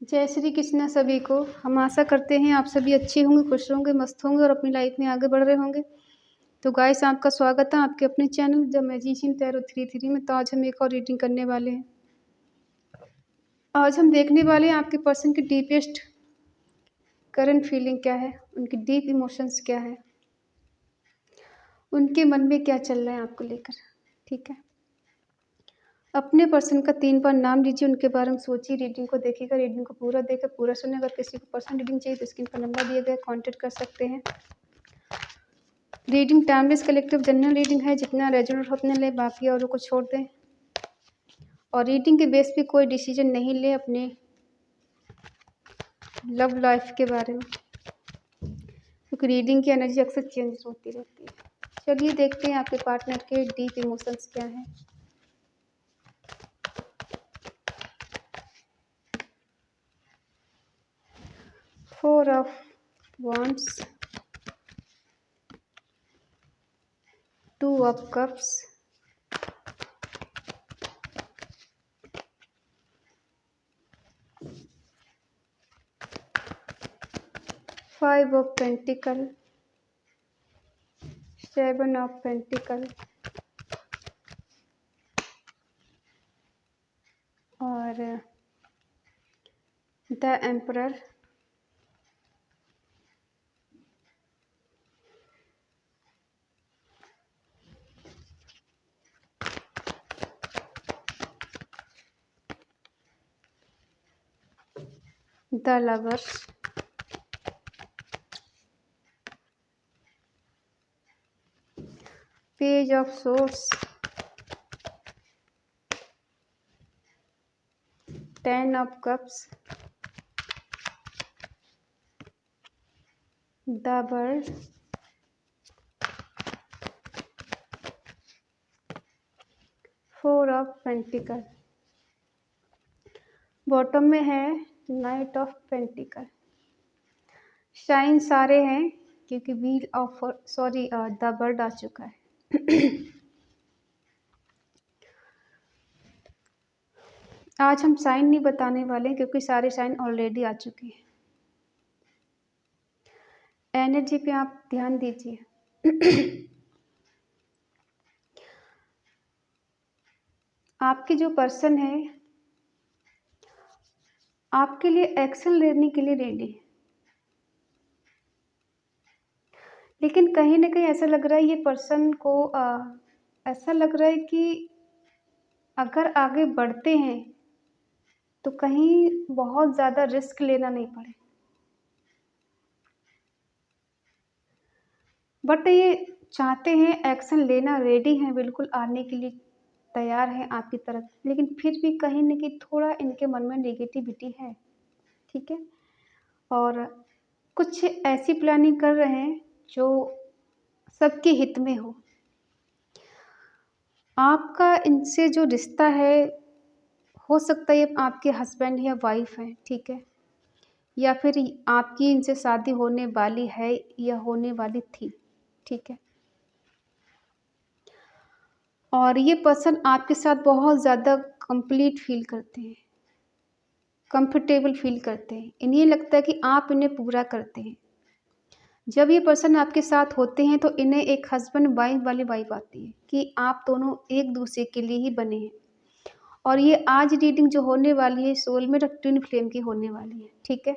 जय श्री कृष्णा सभी को। हम आशा करते हैं आप सभी अच्छे होंगे, खुश होंगे, मस्त होंगे और अपनी लाइफ में आगे बढ़ रहे होंगे। तो गाइस, आपका स्वागत है आपके अपने चैनल द मैजिशियन टैरो 33 में। तो आज हम एक और रीडिंग करने वाले हैं। आज हम देखने वाले हैं आपके पर्सन की डीपेस्ट करंट फीलिंग क्या है, उनकी डीप इमोशंस क्या है, उनके मन में क्या चल रहा है आपको लेकर। ठीक है, अपने पर्सन का 3 बार नाम लीजिए, उनके बारे में सोचिए, रीडिंग को देखिएगा, रीडिंग को पूरा देखकर पूरा सुने। अगर किसी को पर्सन रीडिंग चाहिए तो स्क्रीन पर नंबर दिए गए, कॉन्टेक्ट कर सकते हैं। Reading timeless collective general reading है, जितना रेजोनेट होने ले, बाकी औरों को छोड़ दें। और रीडिंग के बेस पे कोई डिसीजन नहीं ले अपने लव लाइफ के बारे में, क्योंकि रीडिंग की एनर्जी अक्सर चेंज होती रहती है। चलिए देखते हैं आपके पार्टनर के डीप इमोशंस क्या हैं। Four of wands, 2 of cups, 5 of pentacle, 7 of pentacle और the emperor. The lovers, page of swords, 10 of cups, the bird, 4 of pentacle. Bottom में है नाइट ऑफ पेंटिकल। शाइन सारे हैं क्योंकि व्हील ऑफ द बर्ड आ चुका है। आज हम साइन नहीं बताने वाले क्योंकि सारे साइन ऑलरेडी आ चुके हैं। एनर्जी पे आप ध्यान दीजिए। आपके जो पर्सन है आपके लिए एक्शन लेने के लिए रेडी है, लेकिन कहीं ना कहीं ऐसा लग रहा है ये पर्सन को ऐसा लग रहा है कि अगर आगे बढ़ते हैं तो कहीं बहुत ज़्यादा रिस्क लेना नहीं पड़े। बट ये चाहते हैं एक्शन लेना, रेडी हैं, बिल्कुल आने के लिए तैयार हैं आपकी तरफ, लेकिन फिर भी कहीं ना कहीं थोड़ा इनके मन में नेगेटिविटी है। ठीक है, और कुछ ऐसी प्लानिंग कर रहे हैं जो सबके हित में हो। आपका इनसे जो रिश्ता है हो सकता है आपके हस्बैंड या वाइफ है, ठीक है, या फिर आपकी इनसे शादी होने वाली है या होने वाली थी। ठीक है, और ये पर्सन आपके साथ बहुत ज़्यादा कंप्लीट फील करते हैं, कंफर्टेबल फील करते हैं। इन्हें लगता है कि आप इन्हें पूरा करते हैं। जब ये पर्सन आपके साथ होते हैं तो इन्हें एक हस्बैंड वाइफ वाली वाइब आती है कि आप दोनों एक दूसरे के लिए ही बने हैं। और ये आज रीडिंग जो होने वाली है सोलमेट और ट्विन फ्लेम की होने वाली है। ठीक है,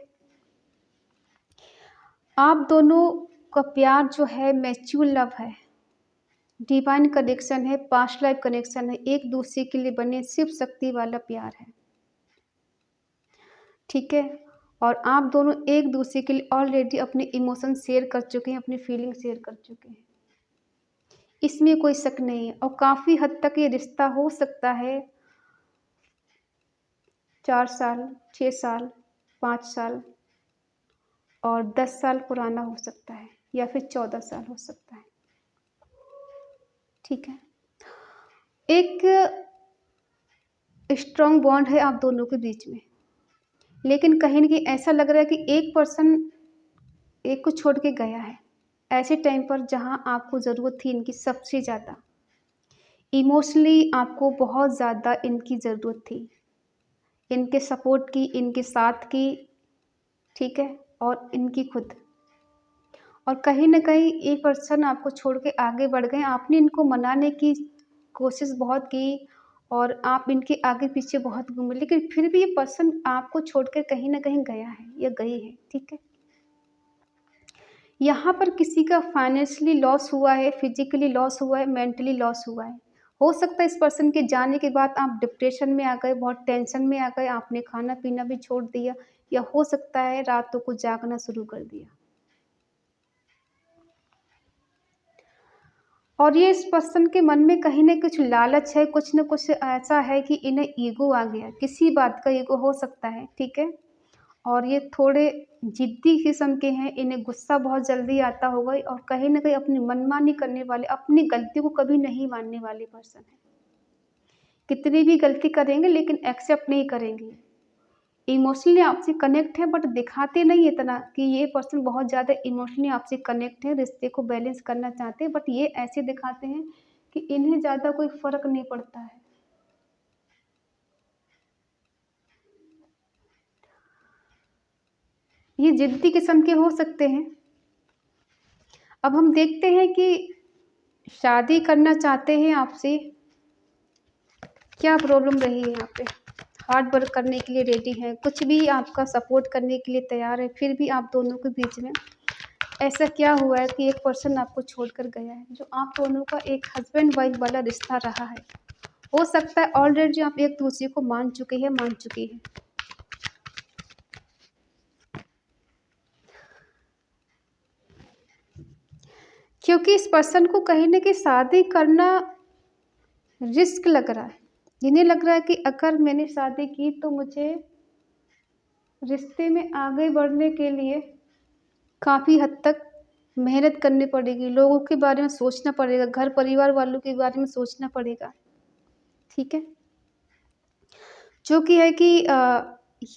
आप दोनों का प्यार जो है मैच्योर लव है, डिवाइन कनेक्शन है, पास्ट लाइफ कनेक्शन है, एक दूसरे के लिए बने शिव शक्ति वाला प्यार है। ठीक है, और आप दोनों एक दूसरे के लिए ऑलरेडी अपने इमोशन शेयर कर चुके हैं, अपनी फीलिंग शेयर कर चुके हैं, इसमें कोई शक नहीं है। और काफ़ी हद तक ये रिश्ता हो सकता है 4 साल, 6 साल, 5 साल और 10 साल पुराना हो सकता है, या फिर 14 साल हो सकता है। ठीक है, एक स्ट्रॉन्ग बॉन्ड है आप दोनों के बीच में, लेकिन कहीं ना कहीं ऐसा लग रहा है कि एक पर्सन एक को छोड़ के गया है ऐसे टाइम पर जहां आपको ज़रूरत थी इनकी सबसे ज़्यादा। इमोशनली आपको बहुत ज़्यादा इनकी ज़रूरत थी, इनके सपोर्ट की, इनके साथ की, ठीक है, और इनकी खुद। और कहीं न कहीं ये पर्सन आपको छोड़ के आगे बढ़ गए। आपने इनको मनाने की कोशिश बहुत की और आप इनके आगे-पीछे बहुत घूमे, लेकिन फिर भी ये पर्सन आपको छोड़कर कहीं न कहीं गया है या गई है, ठीक है? यहाँ पर किसी का फाइनेंशियली लॉस हुआ है, फिज़िकली लॉस हुआ है, मेंटली लॉस हुआ है। हो सकता है इस पर्सन के जाने के बाद आप डिप्रेशन में आ गए, बहुत टेंशन में आ गए, आपने खाना-पीना भी छोड़ दिया या हो सकता है रातों को जागना शुरू कर दिया। और ये इस पर्सन के मन में कहीं न कुछ लालच है, कुछ न कुछ ऐसा है कि इन्हें ईगो आ गया, किसी बात का ईगो हो सकता है, ठीक है? और ये थोड़े ज़िद्दी किस्म के हैं, इन्हें गुस्सा बहुत जल्दी आता होगा और कहीं न कहीं अपनी मनमानी करने वाले, अपनी गलती को कभी नहीं मानने वाले पर्सन हैं। कितनी भी गलती करेंगे लेकिन एक्सेप्ट नहीं करेंगे। इमोशनली आपसे कनेक्ट है बट दिखाते नहीं इतना कि ये पर्सन बहुत ज़्यादा इमोशनली आपसे कनेक्ट है, रिश्ते को बैलेंस करना चाहते हैं, बट ये ऐसे दिखाते हैं कि इन्हें ज़्यादा कोई फ़र्क नहीं पड़ता है। ये ज़िद्दी किस्म के हो सकते हैं। अब हम देखते हैं कि शादी करना चाहते हैं आपसे, क्या प्रॉब्लम रही है यहाँ पे? हार्ड वर्क करने के लिए रेडी हैं, कुछ भी आपका सपोर्ट करने के लिए तैयार है, फिर भी आप दोनों के बीच में ऐसा क्या हुआ है कि एक पर्सन आपको छोड़कर गया है, जो आप दोनों का एक हस्बैंड वाइफ वाला रिश्ता रहा है। हो सकता है ऑलरेडी आप एक दूसरे को मान चुके हैं, मान चुकी हैं। क्योंकि इस पर्सन को कहीं न कहीं शादी करना रिस्क लग रहा है। इन्हें लग रहा है कि अगर मैंने शादी की तो मुझे रिश्ते में आगे बढ़ने के लिए काफ़ी हद तक मेहनत करनी पड़ेगी, लोगों के बारे में सोचना पड़ेगा, घर परिवार वालों के बारे में सोचना पड़ेगा, ठीक है? जो कि है कि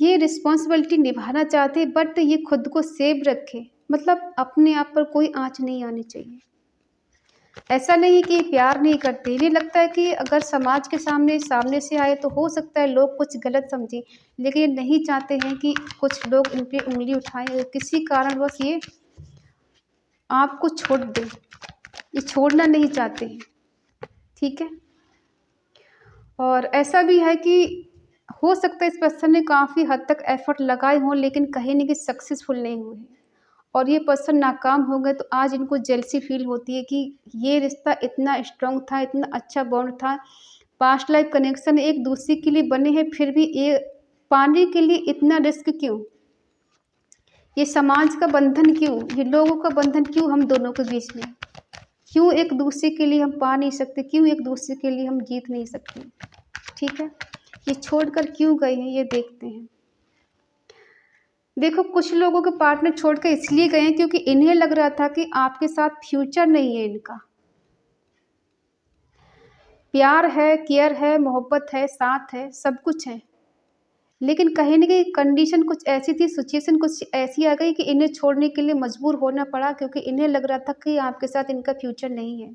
ये रिस्पॉन्सिबिलिटी निभाना चाहते हैं बट ये खुद को सेव रखें, मतलब अपने आप पर कोई आँच नहीं आनी चाहिए। ऐसा नहीं है कि प्यार नहीं करते, इन्हें लगता है कि अगर समाज के सामने से आए तो हो सकता है लोग कुछ गलत समझें, लेकिन ये नहीं चाहते हैं कि कुछ लोग इन पे उँगली उठाएँ और किसी कारणवश ये आपको छोड़ दें। ये छोड़ना नहीं चाहते हैं, ठीक है? और ऐसा भी है कि हो सकता है इस पर्सन ने काफ़ी हद तक एफ़र्ट लगाए हों लेकिन कहीं न कहीं सक्सेसफुल नहीं हुए हैं और ये पर्सन नाकाम हो गए तो आज इनको जेलसी फ़ील होती है कि ये रिश्ता इतना स्ट्रॉन्ग था, इतना अच्छा बॉन्ड था, पास्ट लाइफ़ कनेक्शन एक-दूसरे के लिए बने हैं फिर भी ये पाने के लिए इतना रिस्क क्यों? ये समाज का बंधन क्यों? ये लोगों का बंधन क्यों हम दोनों के बीच में? क्यों एक-दूसरे के लिए हम पा नहीं सकते? क्यों एक-दूसरे के लिए हम जीत नहीं सकते? ठीक है? ये छोड़कर क्यों गए हैं, ये देखते हैं। देखो, कुछ लोगों के पार्टनर छोड़कर इसलिए गए हैं क्योंकि इन्हें लग रहा था कि आपके साथ फ्यूचर नहीं है इनका। प्यार है, केयर है, मोहब्बत है, साथ है, सब कुछ है। लेकिन कहीं न कहीं कंडीशन कुछ ऐसी थी, सिचुएशन कुछ ऐसी आ गई कि इन्हें छोड़ने के लिए मजबूर होना पड़ा क्योंकि इन्हें लग रहा था कि आपके साथ इनका फ्यूचर नहीं है।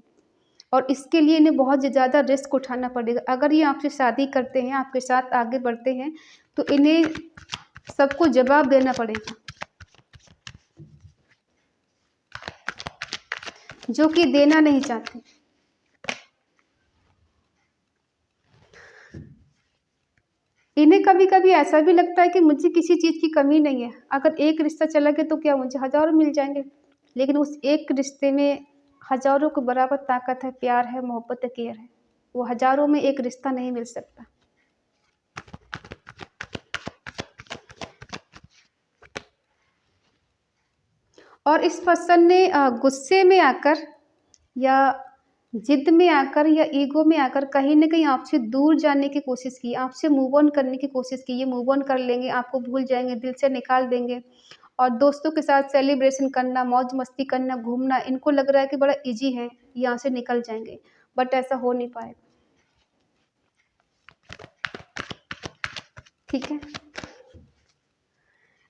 और इसके लिए इन्हें बहुत ज़्यादा रिस्क उठाना पड़ेगा। अगर ये आपसे शादी करते हैं, आपके साथ आगे बढ़ते हैं, तो इन्हें सबको जवाब देना पड़ेगा, जो कि देना नहीं चाहते। इन्हें कभी-कभी ऐसा भी लगता है कि मुझे किसी चीज़ की कमी नहीं है। अगर एक रिश्ता चला गया तो क्या मुझे हज़ारों मिल जाएँगे। लेकिन उस एक रिश्ते में हज़ारों के बराबर ताकत है, प्यार है, मोहब्बत है, केयर है। वो हज़ारों में एक रिश्ता नहीं मिल सकता। और इस पर्सन ने गुस्से में आकर या ज़िद में आकर या ईगो में आकर कहीं न कहीं आपसे दूर जाने की कोशिश की, आपसे मूव ऑन करने की कोशिश की। ये मूव ऑन कर लेंगे, आपको भूल जाएँगे, दिल से निकाल देंगे और दोस्तों के साथ सेलिब्रेशन करना, मौज-मस्ती करना, घूमना, इनको लग रहा है कि बड़ा ईज़ी है, यहाँ से निकल जाएँगे, बट ऐसा हो नहीं पाएगा। ठीक है?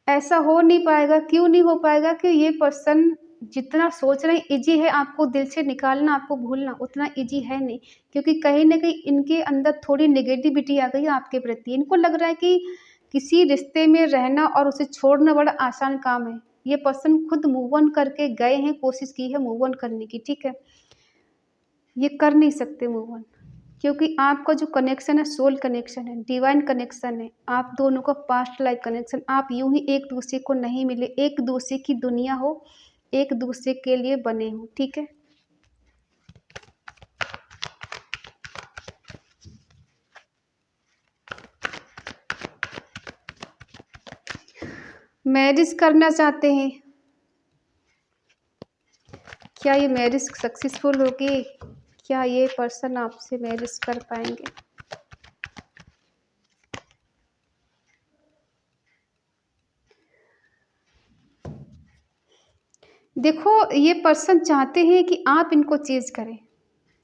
ऐसा हो नहीं पाएगा, क्यों नहीं हो पाएगा कि ये पर्सन जितना सोच रहे हैं ईज़ी है, आपको दिल से निकालना, आपको भूलना, उतना ईज़ी है नहीं। क्योंकि कहीं न कहीं इनके अंदर थोड़ी नेगेटिविटी आ गई है आपके प्रति। इनको लग रहा है कि किसी रिश्ते में रहना और उसे छोड़ना बड़ा आसान काम है। ये पर्सन खुद मूव ऑन करके गए हैं, कोशिश की है मूव ऑन करने की, ठीक है। ये कर नहीं सकते मूव ऑन, क्योंकि आपका जो कनेक्शन है सोल कनेक्शन है, डिवाइन कनेक्शन है, आप दोनों का पास्ट लाइफ कनेक्शन। आप यूं ही एक दूसरे को नहीं मिले, एक दूसरे की दुनिया हो, एक दूसरे के लिए बने हो, ठीक है। मैरिज करना चाहते हैं, क्या ये मैरिज सक्सेसफुल होगी? क्या ये पर्सन आपसे मैरिज कर पाएंगे? देखो, ये पर्सन चाहते हैं कि आप इनको चेज करें,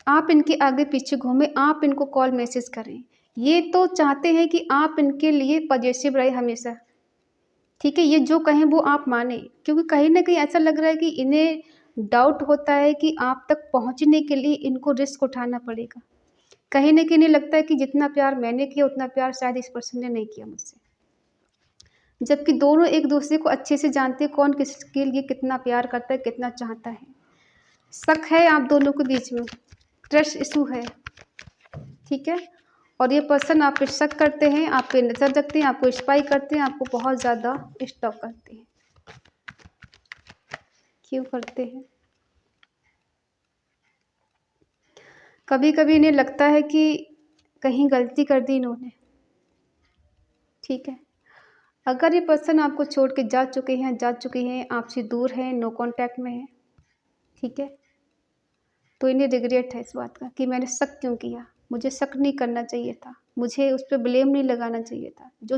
आप इनके आगे पीछे घूमें, आप इनको कॉल मैसेज करें। ये तो चाहते हैं कि आप इनके लिए पॉजिटिव रहे हमेशा, ठीक है। ये जो कहें वो आप माने, क्योंकि कहीं ना कहीं ऐसा लग रहा है कि इन्हें डाउट होता है कि आप तक पहुंचने के लिए इनको रिस्क उठाना पड़ेगा। कहीं ना कहीं इन्हें लगता है कि जितना प्यार मैंने किया उतना प्यार शायद इस पर्सन ने नहीं किया मुझसे, जबकि दोनों एक दूसरे को अच्छे से जानते हैं, कौन किसके लिए कितना प्यार करता है, कितना चाहता है। शक है आप दोनों के बीच में, ट्रस्ट इशू है, ठीक है। और ये पर्सन आप पे शक करते हैं, आप पे नजर रखते हैं, आपको स्पाई करते हैं, आपको बहुत ज़्यादा स्टॉक करते हैं। क्यों करते हैं? कभी कभी इन्हें लगता है कि कहीं गलती कर दी इन्होंने, ठीक है। अगर ये पर्सन आपको छोड़ के जा चुके हैं, आपसे दूर हैं, नो कांटेक्ट में है, ठीक है, तो इन्हें रिग्रेट है इस बात का कि मैंने शक क्यों किया, मुझे शक नहीं करना चाहिए था, मुझे उस पर ब्लेम नहीं लगाना चाहिए था, जो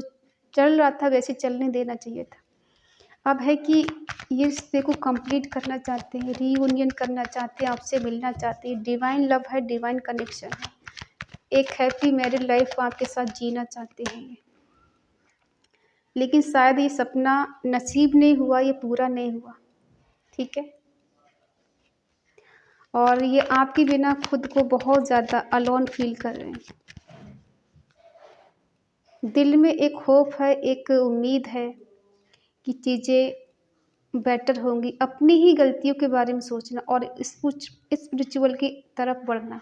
चल रहा था वैसे चलने देना चाहिए था। अब है कि ये रिश्ते को कंप्लीट करना चाहते हैं, रीयूनियन करना चाहते हैं, आपसे मिलना चाहते हैं, डिवाइन लव है, डिवाइन कनेक्शन है, एक हैप्पी मैरिड लाइफ आपके साथ जीना चाहते हैं। लेकिन शायद ये सपना नसीब नहीं हुआ, ये पूरा नहीं हुआ, ठीक है। और ये आपके बिना खुद को बहुत ज़्यादा अलोन फील कर रहे हैं। दिल में एक होप है, एक उम्मीद है कि चीज़ें बेटर होंगी। अपनी ही गलतियों के बारे में सोचना और स्पिरिचुअल की तरफ बढ़ना,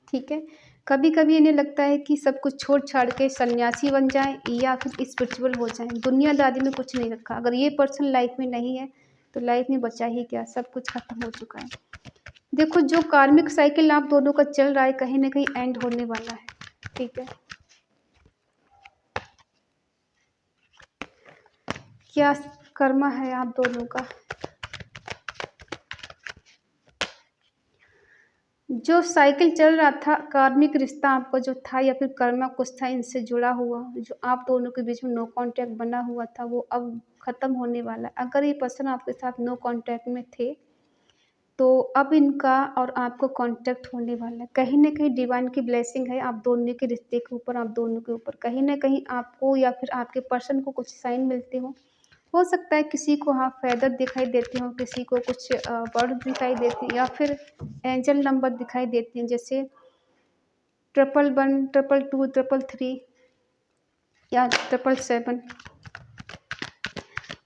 ठीक है। कभी कभी इन्हें लगता है कि सब कुछ छोड़ छाड़ के सन्यासी बन जाएं या फिर स्पिरिचुअल हो जाएं। दुनियादारी में कुछ नहीं रखा। अगर ये पर्सन लाइफ में नहीं है तो लाइफ में बचा ही क्या, सब कुछ खत्म हो चुका है। देखो, जो कार्मिक साइकिल आप दोनों का चल रहा है कहीं ना कहीं एंड होने वाला है, ठीक है। क्या कर्मा है आप दोनों का? जो साइकिल चल रहा था, कार्मिक रिश्ता आपका जो था या फिर कर्मा कुछ था इनसे जुड़ा हुआ, जो आप दोनों के बीच में नो कांटेक्ट बना हुआ था, वो अब ख़त्म होने वाला है। अगर ये पर्सन आपके साथ नो कांटेक्ट में थे तो अब इनका और आपको कांटेक्ट होने वाला है। कहीं ना कहीं डिवाइन की ब्लेसिंग है आप दोनों के रिश्ते के ऊपर, आप दोनों के ऊपर। कहीं ना कहीं आपको या फिर आपके पर्सन को कुछ साइन मिलते हो सकता है किसी को हाँ फेदर दिखाई देते हो, किसी को कुछ वर्ड दिखाई देते हैं, या फिर एंजल नंबर दिखाई देते हैं, जैसे 111, 222, 333 या 777।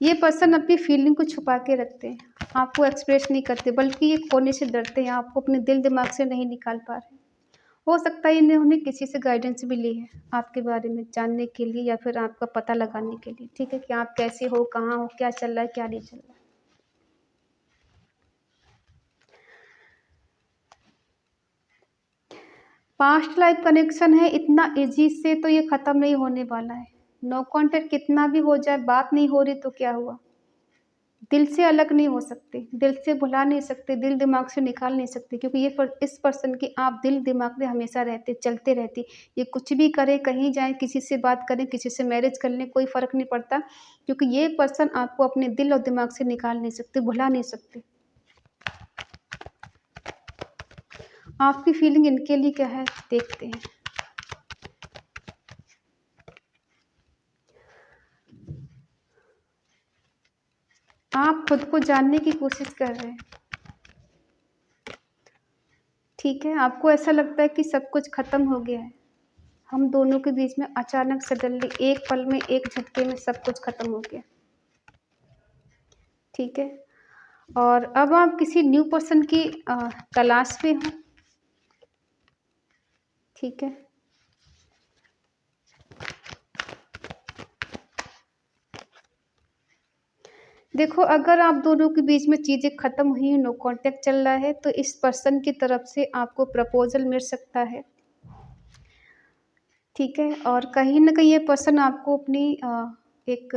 ये पर्सन अपनी फीलिंग को छुपा के रखते हैं, आपको एक्सप्रेस नहीं करते, बल्कि ये खोने से डरते हैं, आपको अपने दिल दिमाग से नहीं निकाल पा रहे। हो सकता है इन्होंने किसी से गाइडेंस भी ली है आपके बारे में जानने के लिए या फिर आपका पता लगाने के लिए, ठीक है, कि आप कैसे हो, कहाँ हो, क्या चल रहा है, क्या नहीं चल रहा है। पास्ट लाइफ कनेक्शन है, इतना इजी से तो ये ख़त्म नहीं होने वाला है। नो कांटेक्ट कितना भी हो जाए, बात नहीं हो रही तो क्या हुआ, दिल से अलग नहीं हो सकते, दिल से भुला नहीं सकते, दिल दिमाग से निकाल नहीं सकते, क्योंकि इस पर्सन की आप दिल दिमाग में हमेशा रहते, चलते रहती। ये कुछ भी करे, कहीं जाए, किसी से बात करें, किसी से मैरिज कर लें, कोई फ़र्क नहीं पड़ता, क्योंकि ये पर्सन आपको अपने दिल और दिमाग से निकाल नहीं सकते, भुला नहीं सकते। आपकी फीलिंग इनके लिए क्या है देखते हैं। आप खुद को जानने की कोशिश कर रहे हैं, ठीक है। आपको ऐसा लगता है कि सब कुछ खत्म हो गया है, हम दोनों के बीच में अचानक सडनली एक पल में, एक झटके में सब कुछ खत्म हो गया। ठीक है। और अब आप किसी न्यू पर्सन की तलाश में हो। ठीक है। देखो, अगर आप दोनों के बीच में चीज़ें ख़त्म हुई, नो कांटेक्ट चल रहा है, तो इस पर्सन की तरफ से आपको प्रपोज़ल मिल सकता है। ठीक है। और कहीं न कहीं ये पर्सन आपको अपनी एक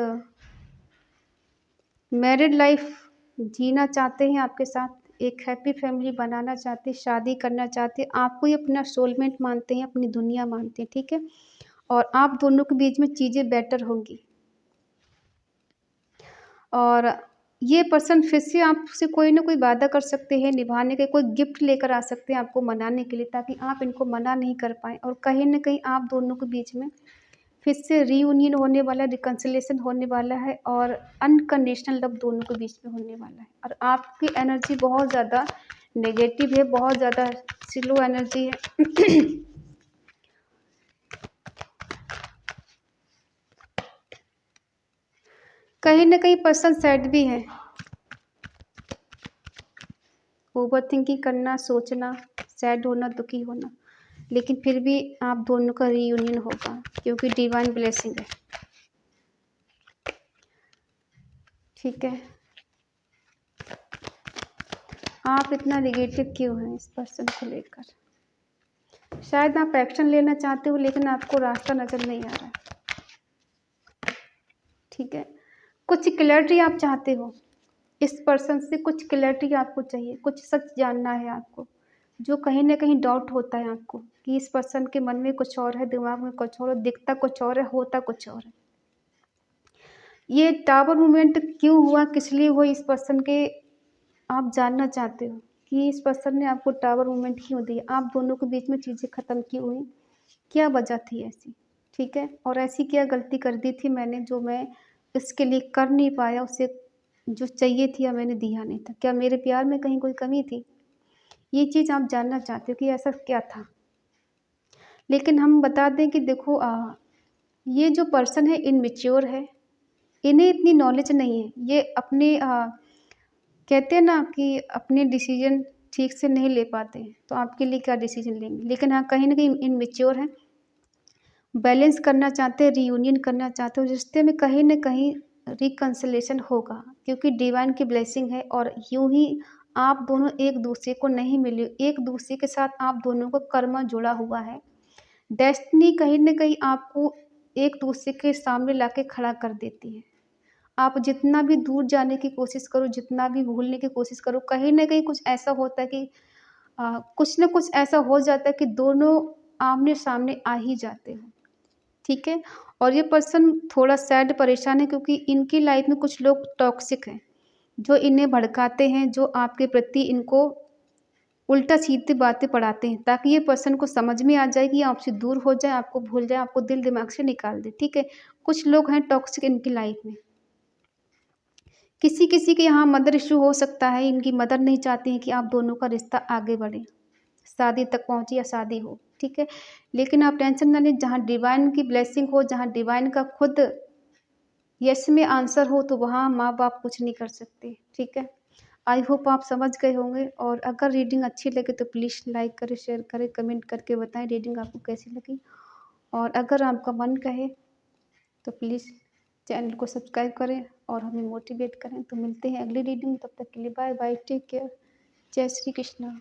मैरिड लाइफ़ जीना चाहते हैं आपके साथ, एक हैप्पी फैमिली बनाना चाहते हैं, शादी करना चाहते हैं, आपको ये अपना सोलमेट मानते हैं, अपनी दुनिया मानते हैं। ठीक है। और आप दोनों के बीच में चीज़ें बेटर होंगी। और ये पर्सन फिर से आपसे कोई ना कोई वादा कर सकते हैं निभाने के, कोई गिफ्ट लेकर आ सकते हैं आपको मनाने के लिए, ताकि आप इनको मना नहीं कर पाएँ। और कहीं न कहीं आप दोनों के बीच में फिर से रीयूनियन होने वाला है, रिकन्सिलिएशन होने वाला है और अनकंडीशनल लव दोनों के बीच में होने वाला है। और आपकी एनर्जी बहुत ज़्यादा नेगेटिव है, बहुत ज़्यादा स्लो एनर्जी है। कहीं न कहीं पर्सन सैड भी है। ओवरथिंकिंग करना, सोचना, सैड होना, दुखी होना, लेकिन फिर भी आप दोनों का रीयूनियन होगा क्योंकि डिवाइन ब्लेसिंग है। ठीक है। आप इतना नेगेटिव क्यों हैं इस पर्सन को लेकर? शायद आप एक्शन लेना चाहते हो लेकिन आपको रास्ता नज़र नहीं आ रहा है। ठीक है। कुछ क्लैरिटी आप चाहते हो, इस पर्सन से कुछ क्लैरिटी आपको चाहिए, कुछ सच जानना है आपको, जो कहीं न कहीं डाउट होता है आपको कि इस पर्सन के मन में कुछ और है, दिमाग में कुछ और है, दिखता कुछ और है, होता कुछ और है। ये टावर मूवमेंट क्यों हुआ, किस लिए हुआ, इस पर्सन के आप जानना चाहते हो कि इस पर्सन ने आपको टावर मूवमेंट क्यों दी, आप दोनों के बीच में चीज़ें ख़त्म क्यों हुई, क्या वजह थी ऐसी। ठीक है। और ऐसी क्या गलती कर दी थी मैंने जो मैं इसके लिए कर नहीं पाया, उसे जो चाहिए थी या मैंने दिया नहीं था, क्या मेरे प्यार में कहीं कोई कमी थी, ये चीज़ आप जानना चाहते हो कि ऐसा क्या था। लेकिन हम बता दें कि देखो, ये जो पर्सन है इनमेच्योर है, इन्हें इतनी नॉलेज नहीं है, ये अपने कहते हैं ना कि अपने डिसीजन ठीक से नहीं ले पाते हैं, तो आपके लिए क्या डिसीजन लेंगे। लेकिन हाँ, कहीं न कहीं इनमेच्योर हैं, बैलेंस करना चाहते हैं, रीयूनियन करना चाहते हो, रिश्ते में कहीं न कहीं रिकन्सिलिएशन होगा क्योंकि डिवाइन की ब्लेसिंग है। और यूँ ही आप दोनों एक-दूसरे को नहीं मिले, एक-दूसरे के साथ आप दोनों का कर्मा जुड़ा हुआ है। डेस्टिनी कहीं न कहीं आपको एक-दूसरे के सामने लाके खड़ा कर देती है। आप जितना भी दूर जाने की कोशिश करो, जितना भी भूलने की कोशिश करो, कहीं न कहीं कुछ ऐसा होता है कि कुछ न कुछ ऐसा हो जाता है कि दोनों आमने-सामने आ ही जाते हो। ठीक है। और ये पर्सन थोड़ा सैड, परेशान है क्योंकि इनकी लाइफ़ में कुछ लोग टॉक्सिक हैं, जो इन्हें भड़काते हैं, जो आपके प्रति इनको उल्टा-सीधी बातें पढ़ाते हैं, ताकि ये पर्सन को समझ में आ जाए कि आपसे दूर हो जाए, आपको भूल जाए, आपको दिल दिमाग से निकाल दे। ठीक है। कुछ लोग हैं टॉक्सिक इनकी लाइफ़ में। किसी-किसी के यहाँ मदर इश्यू हो सकता है, इनकी मदर नहीं चाहती हैं कि आप दोनों का रिश्ता आगे बढ़े, शादी तक पहुँचे या शादी हो। ठीक है। लेकिन आप टेंशन ना लें, जहाँ डिवाइन की ब्लेसिंग हो, जहाँ डिवाइन का खुद यस में आंसर हो, तो वहाँ माँ-बाप कुछ नहीं कर सकते। ठीक है। आई होप आप समझ गए होंगे। और अगर रीडिंग अच्छी लगे तो प्लीज़ लाइक करें, शेयर करें, कमेंट करके बताएँ रीडिंग आपको कैसी लगी। और अगर आपका मन कहे तो प्लीज़ चैनल को सब्सक्राइब करें और हमें मोटिवेट करें। तो मिलते हैं अगली रीडिंग, तब तक के लिए बाय बाय, टेक केयर, जय श्री कृष्णा।